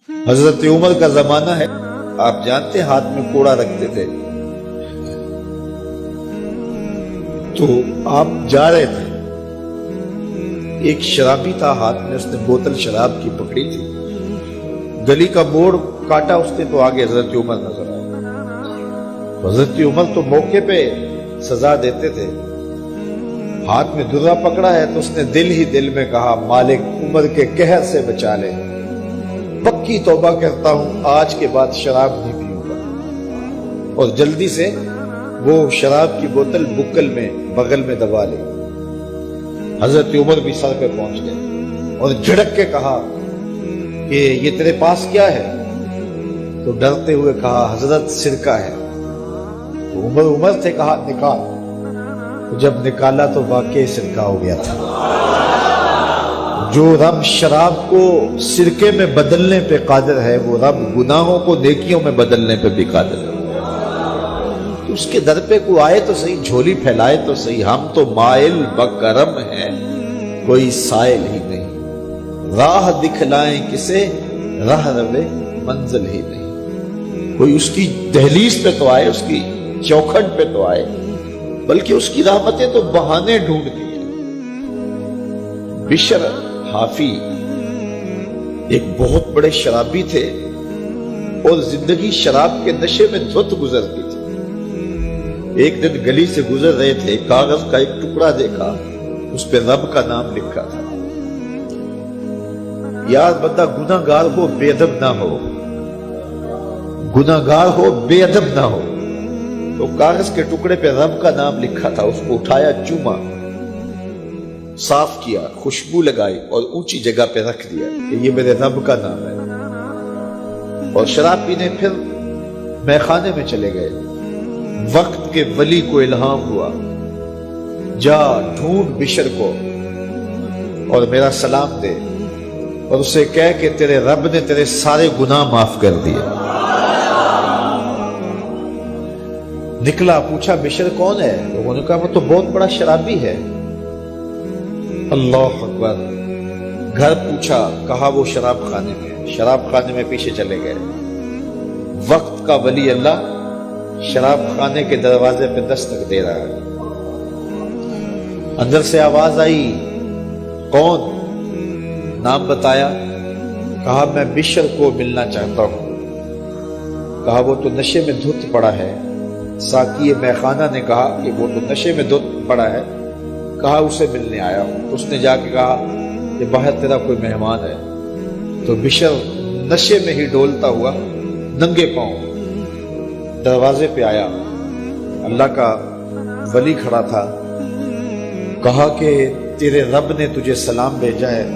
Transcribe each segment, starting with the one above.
حضرت عمر کا زمانہ ہے، آپ جانتے ہاتھ میں کوڑا رکھتے تھے، تو آپ جا رہے تھے، ایک شرابی تھا ہاتھ میں، اس نے بوتل شراب کی پکڑی تھی، گلی کا موڑ کاٹا اس نے تو آگے حضرت عمر نظر آئے۔ حضرت عمر تو موقع پہ سزا دیتے تھے، ہاتھ میں درہ پکڑا ہے تو اس نے دل ہی دل میں کہا مالک عمر کے قہر سے بچا لے، پکی توبہ کرتا ہوں آج کے بعد شراب نہیں پیوں گا، اور جلدی سے وہ شراب کی بوتل بکل میں بغل میں دبا لی۔ حضرت عمر بھی سر پہ پہنچ گئے اور جھڑک کے کہا کہ یہ تیرے پاس کیا ہے؟ تو ڈرتے ہوئے کہا حضرت سرکہ ہے۔ تو عمر سے کہا نکال، تو جب نکالا تو واقعی سرکہ ہو گیا تھا۔ جو رب شراب کو سرکے میں بدلنے پہ قادر ہے، وہ رب گناہوں کو نیکیوں میں بدلنے پہ بھی قادر ہے۔ تو اس کے در پہ کوئی آئے تو صحیح، جھولی پھیلائے تو صحیح، ہم تو مائل بکرم ہیں، کوئی سائل ہی نہیں، راہ دکھلائیں کسے راہ روے منزل ہی نہیں۔ کوئی اس کی دہلیز پہ تو آئے، اس کی چوکھٹ پہ تو آئے، بلکہ اس کی رحمتیں تو بہانے ڈھونڈتی ہیں۔ بشر حافی ایک بہت بڑے شرابی تھے اور زندگی شراب کے نشے میں دھت گزرتی تھی۔ ایک دن گلی سے گزر رہے تھے، کاغذ کا ایک ٹکڑا دیکھا، اس پہ رب کا نام لکھا تھا۔ یار بندہ گناہ گار ہو بے ادب نہ ہو، گناہ گار ہو بے ادب نہ ہو۔ تو کاغذ کے ٹکڑے پہ رب کا نام لکھا تھا، اس کو اٹھایا، چوما، صاف کیا، خوشبو لگائی اور اونچی جگہ پہ رکھ دیا کہ یہ میرے رب کا نام ہے، اور شراب پینے پھر میخانے میں چلے گئے۔ وقت کے ولی کو الہام ہوا، جا ڈھونڈ بشر کو اور میرا سلام دے، اور اسے کہہ کہ تیرے رب نے تیرے سارے گناہ معاف کر دیے۔ نکلا، پوچھا بشر کون ہے؟ لوگوں نے کہا وہ تو بہت بڑا شرابی ہے۔ اللہ اکبر۔ گھر پوچھا، کہا وہ شراب خانے میں۔ شراب خانے میں پیچھے چلے گئے۔ وقت کا ولی اللہ شراب خانے کے دروازے پہ دستک دے رہا ہے۔ اندر سے آواز آئی، کون؟ نام بتایا، کہا میں بشر کو ملنا چاہتا ہوں۔ کہا وہ تو نشے میں دھت پڑا ہے۔ ساقی میخانہ نے کہا کہ وہ تو نشے میں دھت پڑا ہے، کہا اسے ملنے آیا ہوں۔ اس نے جا کے کہا کہ باہر تیرا کوئی مہمان ہے۔ تو بشر نشے میں ہی ڈولتا ہوا ننگے پاؤں دروازے پہ آیا۔ اللہ کا ولی کھڑا تھا، کہا کہ تیرے رب نے تجھے سلام بھیجا ہے،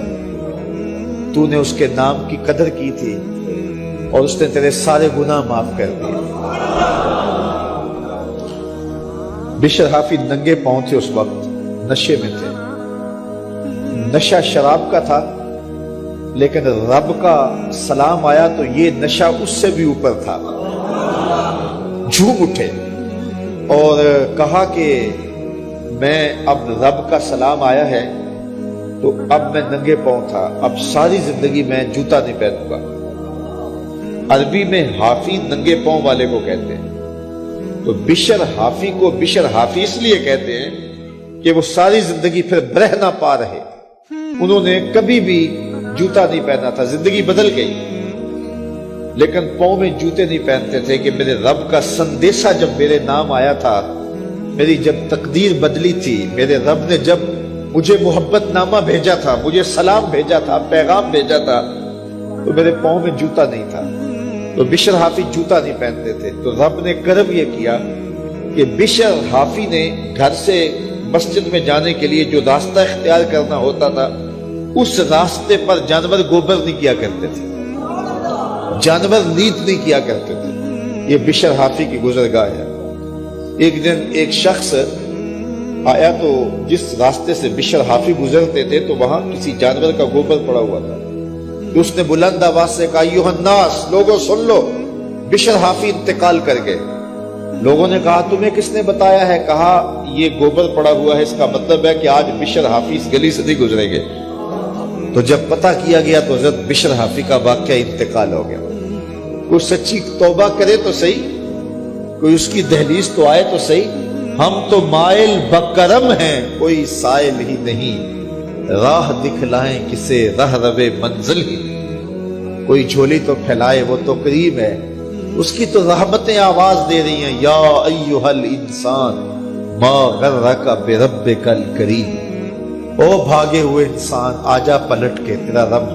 تو نے اس کے نام کی قدر کی تھی اور اس نے تیرے سارے گناہ معاف کر دیے۔ بشر حافی ننگے پاؤں تھے، اس وقت نشے میں تھے۔ نشہ شراب کا تھا، لیکن رب کا سلام آیا تو یہ نشہ اس سے بھی اوپر تھا۔ جھوم اٹھے اور کہا کہ میں اب رب کا سلام آیا ہے تو اب میں ننگے پاؤں تھا، اب ساری زندگی میں جوتا نہیں پہنوں گا۔ عربی میں حافی ننگے پاؤں والے کو کہتے ہیں، تو بشر حافی کو بشر حافی اس لیے کہتے ہیں کہ وہ ساری زندگی پھر برہنہ پا رہے، انہوں نے کبھی بھی جوتا نہیں پہنا تھا، زندگی بدل گئی، لیکن پاؤں میں جوتے نہیں پہنتے تھے کہ میرے رب کا سندیسہ جب میرے نام آیا تھا، میری جب تقدیر بدلی تھی، میرے رب نے جب مجھے محبت نامہ بھیجا تھا، مجھے سلام بھیجا تھا، پیغام بھیجا تھا، تو میرے پاؤں میں جوتا نہیں تھا۔ تو بشر حافی جوتا نہیں پہنتے تھے، تو رب نے کرم یہ کیا کہ بشر حافی نے گھر سے مسجد میں جانے کے لیے جو راستہ اختیار کرنا ہوتا تھا، اس راستے پر جانور گوبر نہیں کیا کرتے تھے، جانور نیت نہیں کیا کرتے تھے۔ یہ بشر حافی کی گزرگاہ ہے۔ ایک دن ایک شخص آیا تو جس راستے سے بشر حافی گزرتے تھے تو وہاں کسی جانور کا گوبر پڑا ہوا تھا، تو اس نے بلند آواز سے کہا ایھا الناس، لوگوں سن لو، بشر حافی انتقال کر گئے۔ لوگوں نے کہا تمہیں کس نے بتایا ہے؟ کہا یہ گوبر پڑا ہوا ہے، اس کا مطلب ہے کہ آج بشر حافی اس گلی سے نہیں گزریں گے۔ تو جب پتہ کیا گیا تو حضرت بشر حافی کا واقعہ انتقال ہو گیا. کوئی سچی توبہ کرے تو صحیح, کوئی اس کی دہلیز تو آئے تو صحیح. ہم تو مائل بکرم ہیں, کوئی سائل ہی نہیں, راہ دکھلائیں کسے رہ روے منزل ہی. کوئی جھولی تو پھیلائے وہ تو کریم ہے, اس کی تو رحمتیں آواز دے رہی ہیں, یا ایھا الانسان ما غرک بربک الکریم. او بھاگے ہوئے انسان, آجا پلٹ کے, تیرا رب